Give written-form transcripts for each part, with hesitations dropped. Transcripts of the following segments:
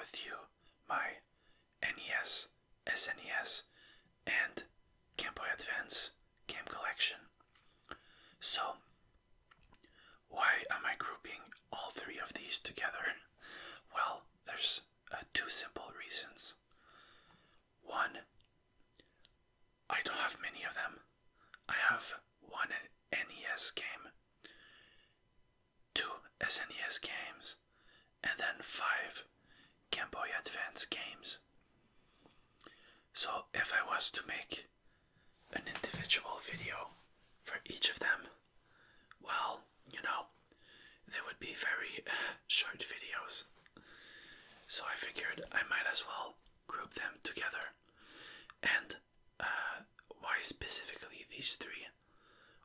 with you my NES, SNES, and Game Boy Advance game collection. So, why am I grouping all three of these together? Well, there's two simple reasons. One, I don't have many of them. I have one NES game, two SNES games, and then 5 Game Boy Advance games. So if I was to make an individual video for each of them, well, they would be very short videos. So I figured I might as well group them together. And why specifically these three?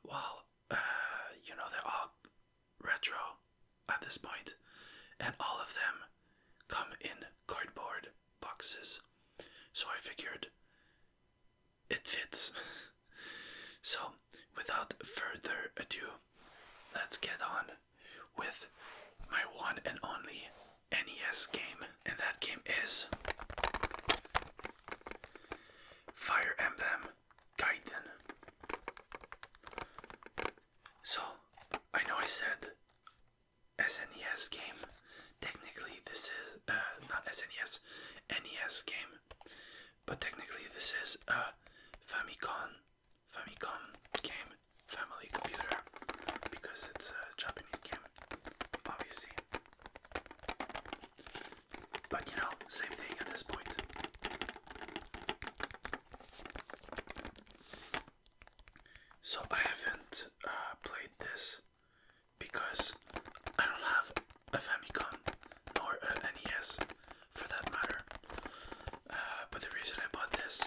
Well, they're all retro at this point, and all of them come in cardboard boxes. So I figured it fits. So without further ado, let's get on with my one and only NES game, and that game is Fire Emblem Gaiden. So, I know I said SNES game. Technically this is, not SNES, NES game. But technically this is a Famicom game, family computer, because it's a Japanese game, obviously. But same thing at this point. So I haven't played this because I don't have a Famicom nor a NES for that matter. But the reason I bought this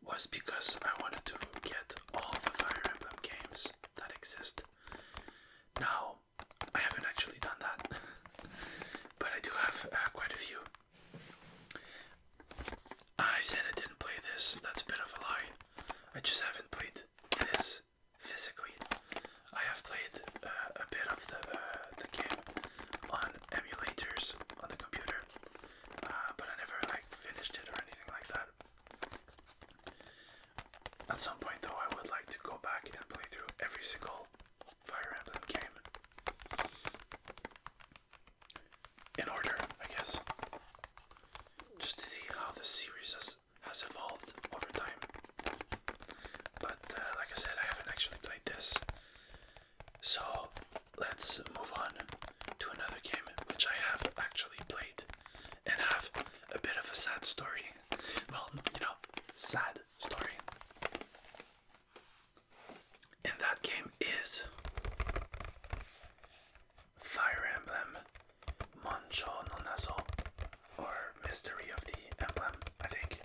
was because I wanted to get all the Fire Emblem games that exist. Now, I haven't actually done that, but I do have quite a few. I said I didn't play this, that's a bit of a lie. I just haven't played this physically. I have played a bit of the game on emulators on the computer, but I never finished it or anything like that. At some point though, I would like to go back and play through every single Fire Emblem game. In order, I guess. Just to see how the series has evolved over time. But like I said, I haven't actually played this. So let's move on to another game which I have actually played and have a bit of a sad story. Well, sad story. And that game is Fire Emblem Monshou no Nazo, or Mystery of the Emblem, I think.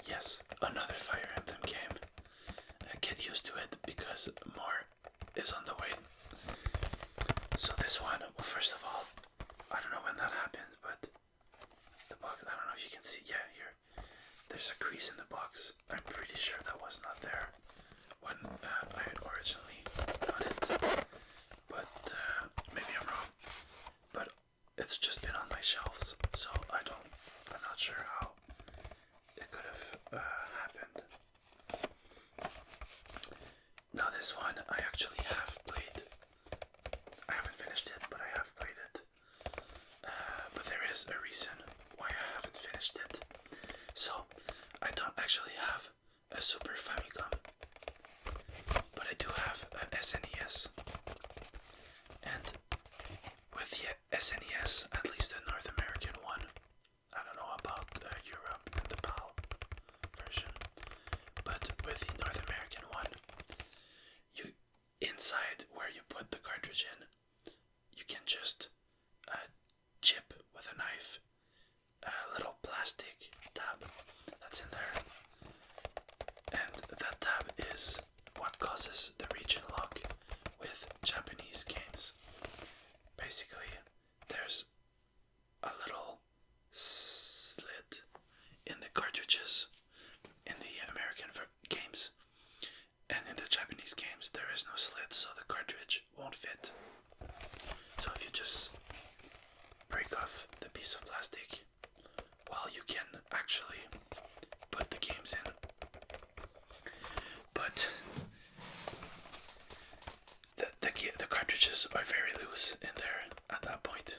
Yes, another Fire Emblem game. Get used to it because more is on the way. So this one, well, first of all, I don't know when that happened, but the box, I don't know if you can see, yeah, here. There's a crease in the box. I'm pretty sure that was not there when I originally got it. But maybe I'm wrong. But it's just been on my shelves, so I'm not sure how it could have happened. Now this one I actually have played. I haven't finished it, but I have played it. But there is a reason why I haven't finished it. So I don't actually have a Super Famicom, but I do have an SNES. And with the SNES, at least the North American one, I don't know about Europe and the PAL version, but with the North American one, inside where you put the cartridge in, you can just chip with a knife a little plastic tab that's in there, and that tab is what causes the region lock with Japanese games. Basically, there's a little slit in the cartridges in the American games, and in the Japanese games there is no slit, so the cartridge won't fit. So if you just break off the piece of plastic, well, you can actually put the games in. But the cartridges are very loose in there at that point.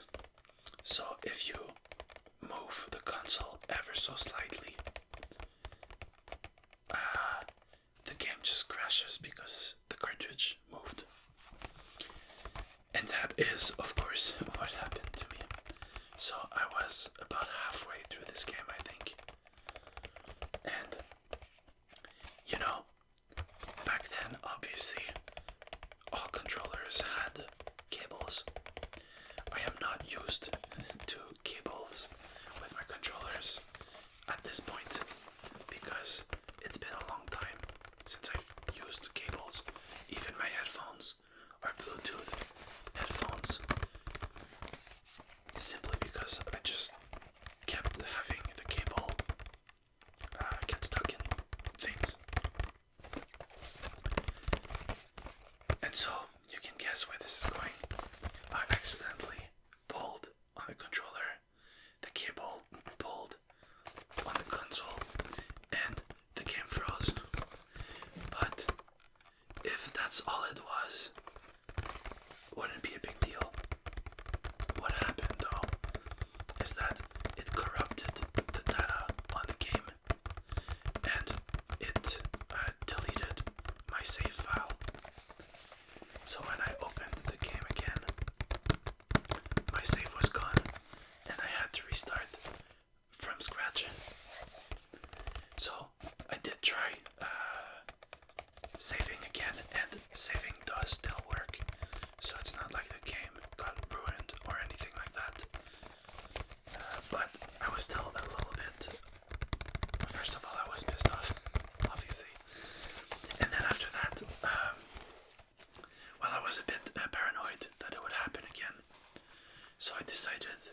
So if you move the console ever so slightly, the game just crashes because the cartridge moved. And that is, of course, what happened to me. So I was about halfway through this game, I think. And, you know, back then, obviously, all controllers had cables. I am not used to cables with my controllers at this point because it's been a long time since I've used cables. Even my headphones are Bluetooth headphones, simply because I just kept having the cable get stuck in things. And so you can guess where this is going. I accidentally pulled on the controller, the cable pulled on the console, and the game froze. But if that's all it was, wouldn't be a big deal. What happened though is that it corrupted the data on the game, and it deleted my save file. So when I opened the game again, my save was gone, and I had to restart from scratch. So I did try saving again, and saving does still work. So it's not like the game got ruined or anything like that. But I was still a little bit... First of all, I was pissed off, obviously. And then after that, well, I was a bit paranoid that it would happen again. So I decided,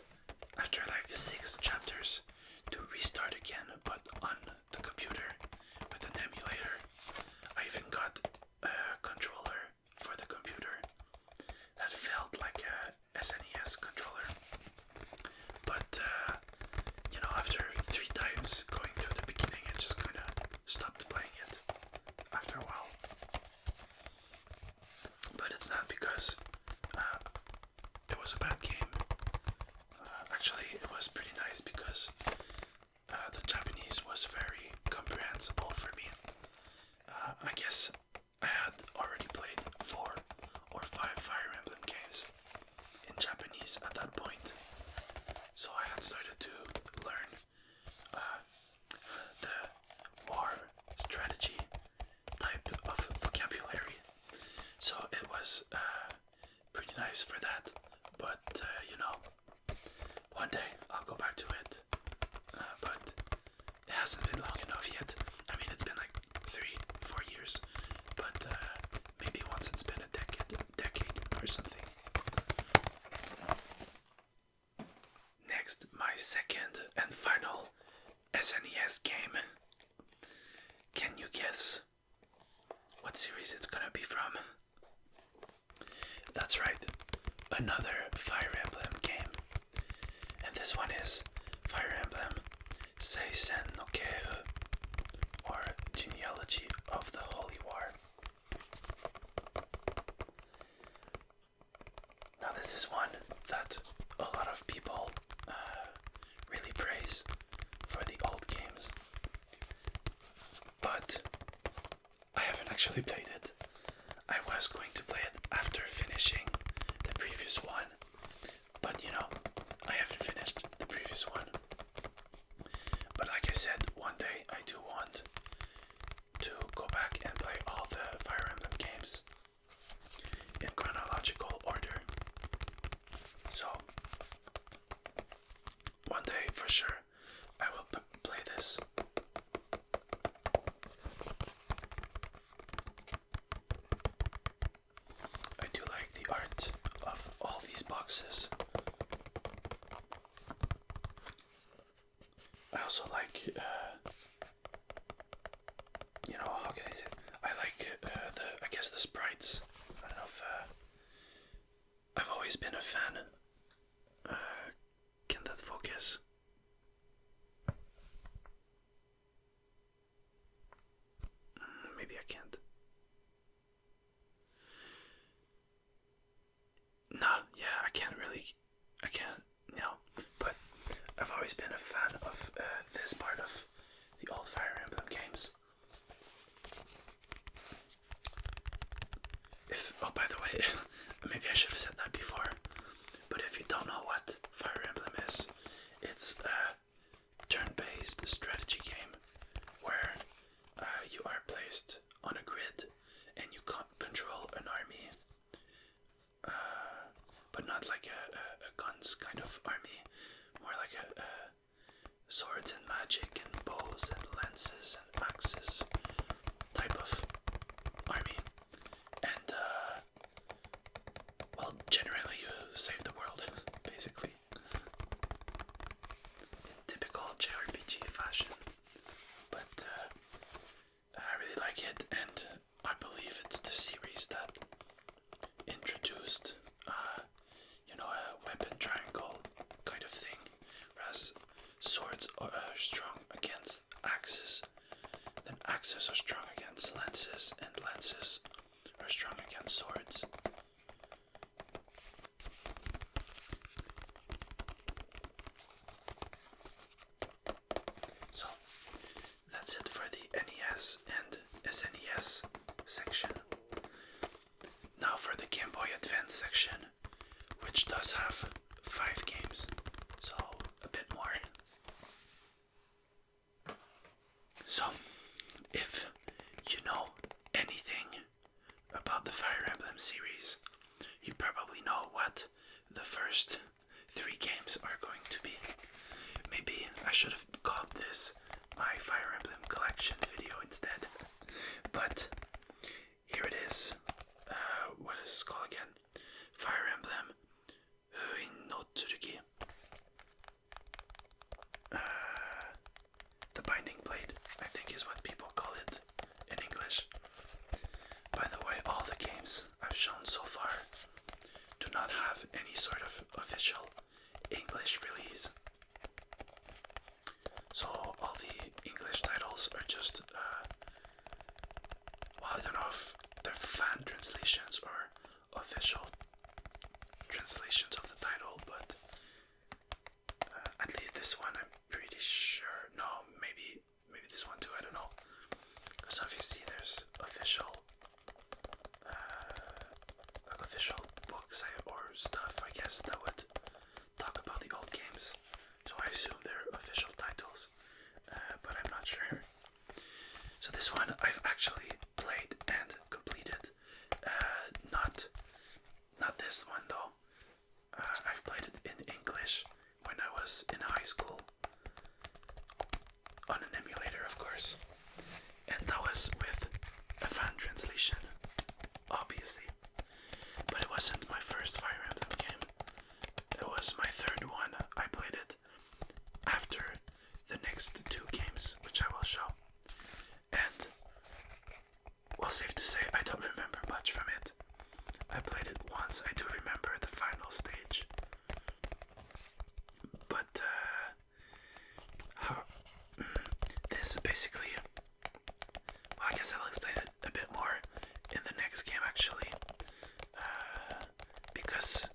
after like 6 chapters, to restart again, but on the computer with an emulator. I even got a controller for the computer that felt like a SNES controller. But, you know, after 3 times going through the beginning, I just kind of stopped playing it after a while. But it's not because it was a bad game. Actually, it was pretty nice because the Japanese was very comprehensible for me. I guess I had already played 4 or 5 Fire Emblem games in Japanese at that point. So I had started to learn the war strategy type of vocabulary. So it was pretty nice for that. But, you know, one day I'll go back to it. But it hasn't been long enough yet. I mean, it's been like 3-4 years. But maybe once it's been a decade or something. Next, my second and final SNES game. Can you guess what series it's gonna be from? That's right, another Fire Emblem game. And this one is Fire Emblem Seisen no Keifu, or Genealogy of the Holy War. Now this is one that a lot of people really praise for the old games. But I haven't actually played it. I was going to play it after finishing the previous one. But you know, I haven't finished the previous one. But like I said, one day I do want to go back and play all the Fire Emblem games in chronological order. So, one day for sure I will play this. I do like the art of all these boxes. I also like, you know, how can I say it? I like I guess the sprites. I don't know if, I've always been a fan, Oh, by the way, maybe I should have said that before, but if you don't know what Fire Emblem is, it's a turn-based strategy game where you are placed on a grid and you control an army, but not like a guns kind of army, more like a swords and magic and bows and lances and axes type of army. And well, generally you save the world, basically, in typical JRPG fashion. But I really like it, and I believe it's the series that introduced, a weapon triangle kind of thing, whereas swords are strong against axes, then axes are strong against lances, and lances are strong against swords. So that's it for the NES and SNES section. Now for the Game Boy Advance section, which does have 5 games, so a bit more. So, if you know anything about the Fire Emblem series, you probably know what the first 3 games are going to be. Maybe I should have called this my Fire Emblem collection video instead. But here it is. What is this called again? Fire Emblem Fuuin no Tsurugi. The Binding Blade, I think, is what people call it in English. By the way, all the games I've shown so far do not have any sort of official English release. So all the English titles are just, well, I don't know if they're fan translations or official translations of the title, but at least this one I'm pretty sure. No, maybe this one too, I don't know. Because obviously there's official official books or stuff, I guess, that would talk about the old games. So I assume they're official titles, but I'm not sure. So this one I've actually played and completed. Not this one though. I've played it in English when I was in high school. On an emulator, of course. And that was with a fan translation, obviously. But it wasn't my first Fire Emblem game. It was my 3rd one. I played it after the next 2 games, which I will show. And, well, safe to say, I don't remember much from it. I played it once. I do remember the final stage. But, this basically, well, I guess I'll explain it a bit more in the next game, actually. Because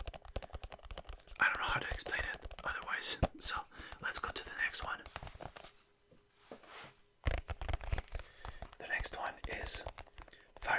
I don't know how to explain it otherwise. So, let's go to the next one. The next one is Fire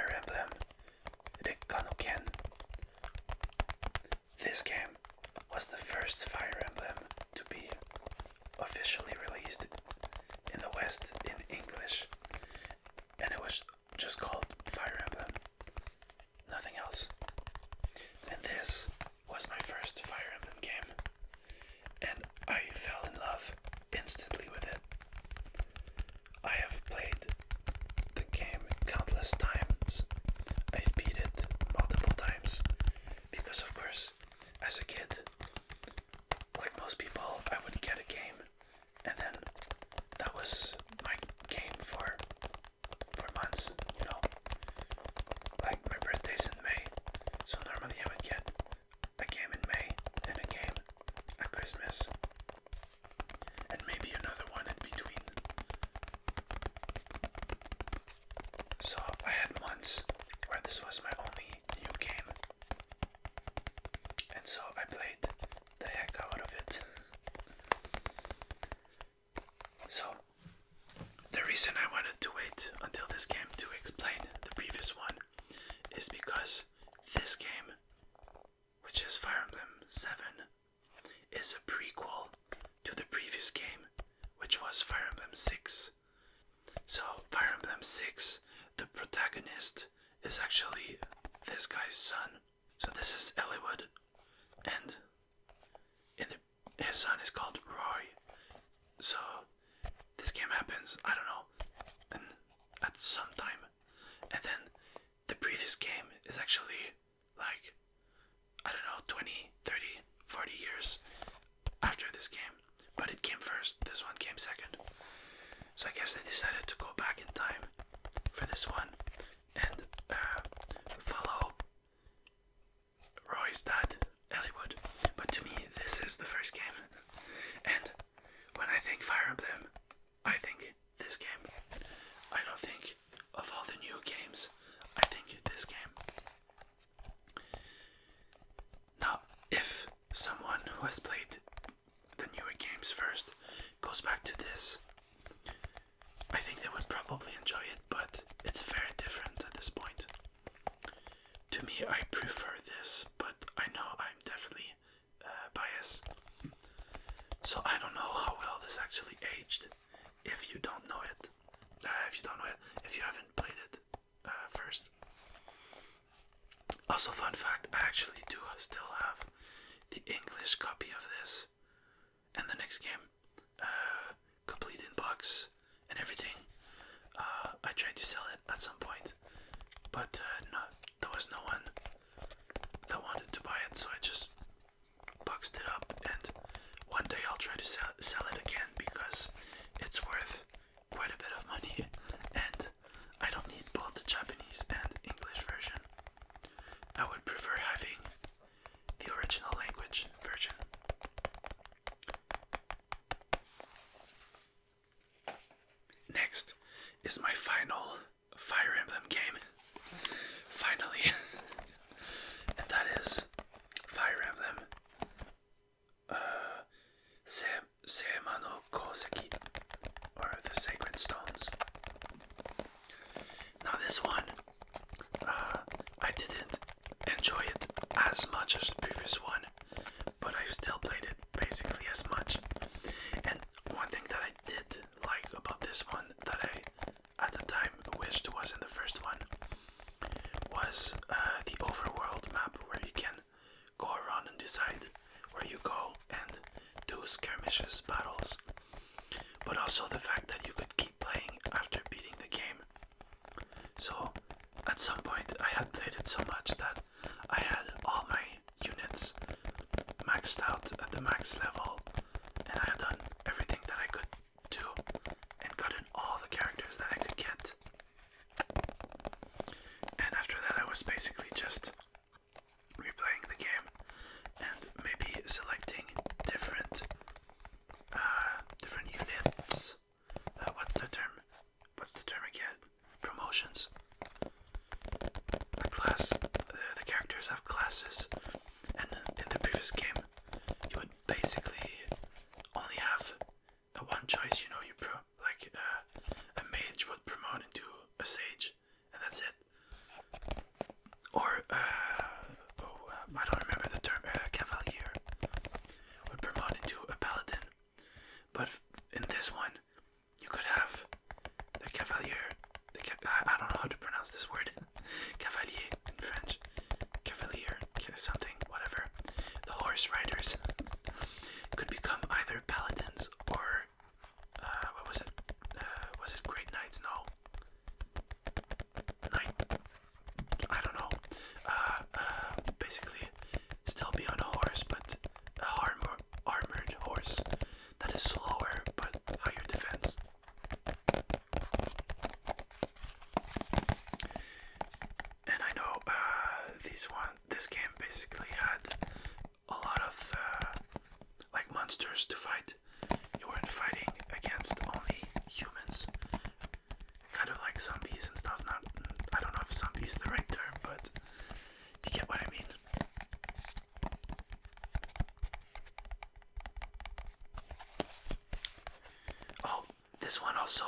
is because this game, which is Fire Emblem 7, is a prequel to the previous game, which was Fire Emblem 6. So Fire Emblem 6, the protagonist is actually this guy's son. So this is Eliwood, and his son is called Roy. So this game happens, I don't know, at some time. And then the previous game is actually like, I don't know, 20, 30, 40 years after this game. But it came first, this one came second. So I guess they decided to go back in time for this one and follow Roy's dad, Eliwood. But to me, this is the first game. And when I think Fire Emblem, I think this game. I don't think of all the new games, I think this game. Now, if someone who has played the newer games first goes back to this, I think they would probably enjoy it, but it's very different at this point. To me, I prefer this, but I know I'm definitely biased. So I don't know how well this actually aged if you don't know it. If you haven't played it first. Also, fun fact, I actually do still have the English copy of this and the next game, complete in box and everything. I tried to sell it at some point, but no, there was no one that wanted to buy it, so I just boxed it up, and one day I'll try to sell it again because it's worth quite a bit of money, and I don't need both the Japanese and English version. I would prefer having the original language version. Next is my final Fire Emblem game. Finally. And that is Fire Emblem Seimano Koseki, or the Sacred Stones. Now this one, I didn't enjoy it as much as the previous one, but I've still played it basically as much. And one thing that I did like about this one that I at the time wished was in the first one was the overworld map, where you can go around and decide where you go and do skirmishes, battles, but also the fact that you could keep playing after beating the game. So at some point I had played it so much that I had all my units maxed out at the max level, and I had done everything that I could do and gotten all the characters that I could get. And after that I was basically just replaying the game and maybe selecting different units. What's the term again? Promotions. A class. The characters have classes, and in the previous game, you would basically only have one choice. You know, a mage would promote into a sage, and that's it. Or I don't remember the term. Cavalier would promote into a paladin. But in this one, you could have the cavalier. I don't know how to pronounce this word. Cavalier in French. Cavalier, something, whatever. The horse riders could become either paladins or what was it? Was it great knights? No. Knight. I don't know. Basically, still be on a horse, but a armored horse that is slower but higher defense. And I know this game basically had a lot of like monsters to fight. You weren't fighting against only humans, kind of like zombies and stuff. I don't know if zombie is the right term, but you get what I mean. Oh, this one also,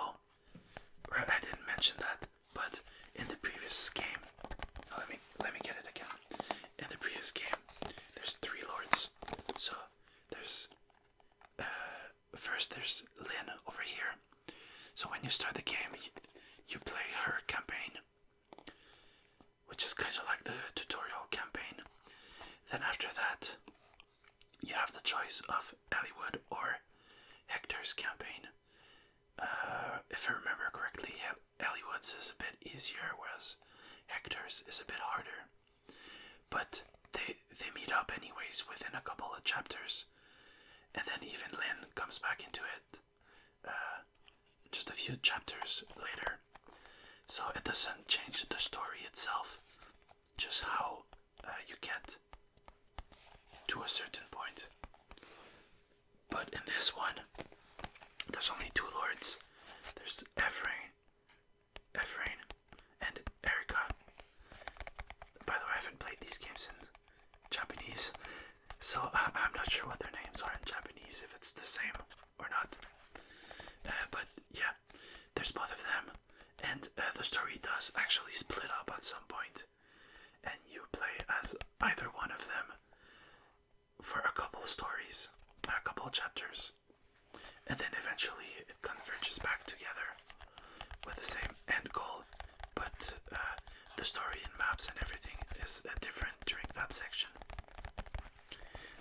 I didn't mention that, but in the previous game, you start the game, you play her campaign, which is kind of like the tutorial campaign. Then after that, you have the choice of Elliewood or Hector's campaign. If I remember correctly, Elliewood's is a bit easier, whereas Hector's is a bit harder. But they meet up anyways within a couple of chapters, and then even Lynn comes back into it just a few chapters later. So it doesn't change the story itself, just how you get to a certain point. But in this one, there's only two lords. There's Ephraim, and Erica. By the way, I haven't played these games in Japanese, so I'm not sure what their names are in Japanese, if it's the same or not. But yeah, there's both of them, and the story does actually split up at some point, and you play as either one of them for a couple stories, a couple chapters, and then eventually it converges back together with the same end goal, but the story and maps and everything is different during that section.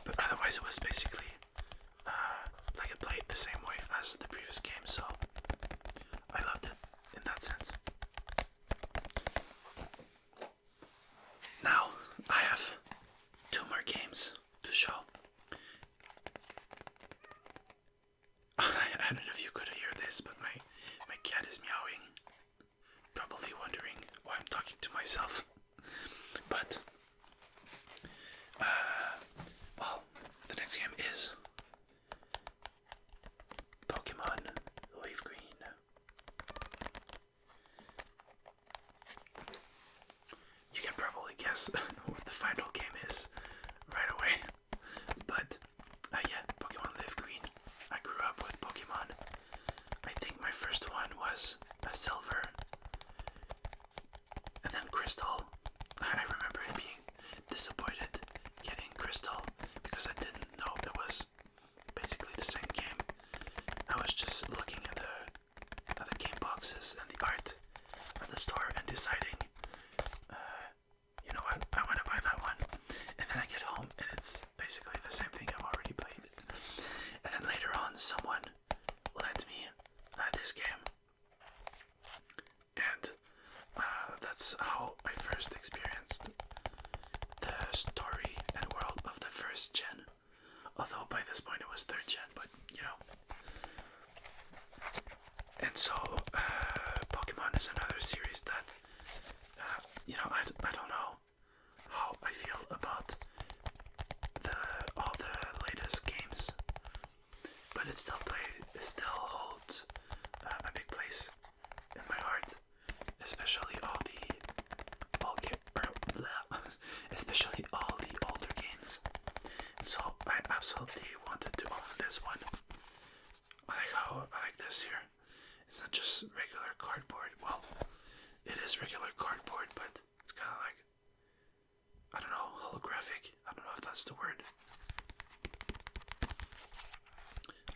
But otherwise it was basically like it played the same way as the previous game, so I loved it in that sense. Now I have two more games to show. I don't know if you could hear this, but my cat is meowing, probably wondering why I'm talking to myself. But well, the next game is Pokemon LeafGreen. You can probably guess what the final game is right away. But yeah, Pokemon LeafGreen. I grew up with Pokemon. I think my first one was Silver, and then Crystal. I remember being disappointed getting Crystal because I didn't know it was basically the same game. I was just looking at the game boxes and the art at the store and deciding, you know what, I want to buy that one. And then I get home and it's basically the same thing I've already played. And then later on, someone lent me this game, and that's how I first experienced the story and world of the first gen. Although by this point it was third gen, but you know. And so Pokemon is another series that you know, I don't know how I feel about all the latest games, but it still holds a big place in my heart, especially especially all the older games. And so I absolutely wanted to own this one. I like this here. It's not just regular cardboard. Well, it is regular cardboard, but it's kind of like, I don't know, holographic. I don't know if that's the word.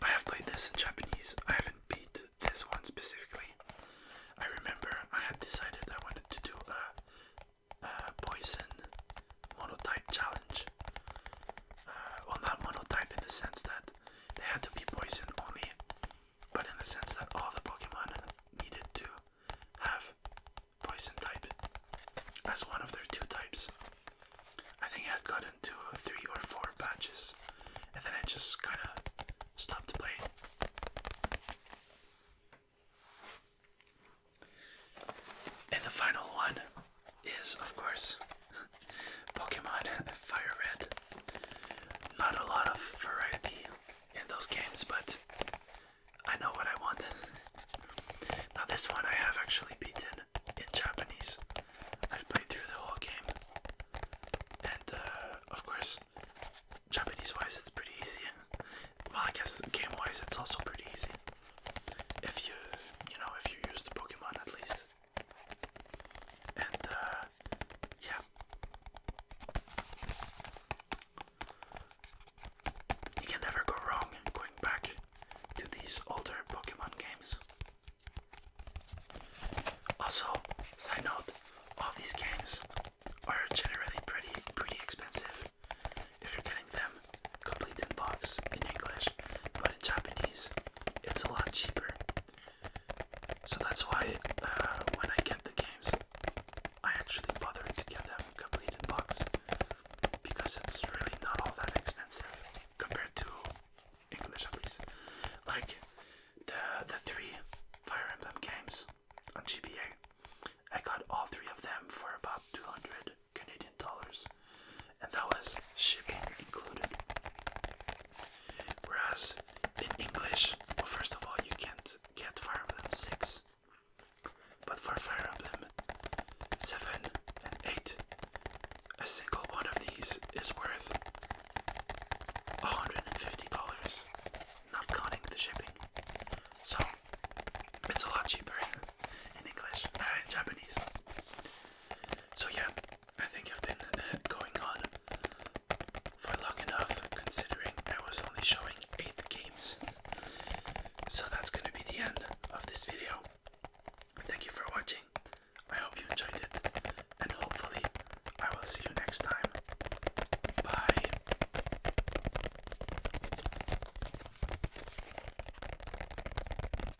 I have played this in Japanese. I haven't beat this one specifically. I remember I had decided I wanted to do a poison monotype challenge. Well, not monotype in the sense that they had to be poison only, but in the sense that all the Pokemon needed to have poison type. as it's really not all that expensive compared to English, at least. Like the three Fire Emblem games on GBA, I got all three of them for about 200 Canadian dollars, and that was shipping included. Whereas in English, well, first of all, you can't get Fire Emblem 6, but for Fire Emblem 7 and 8, a single one of these is worth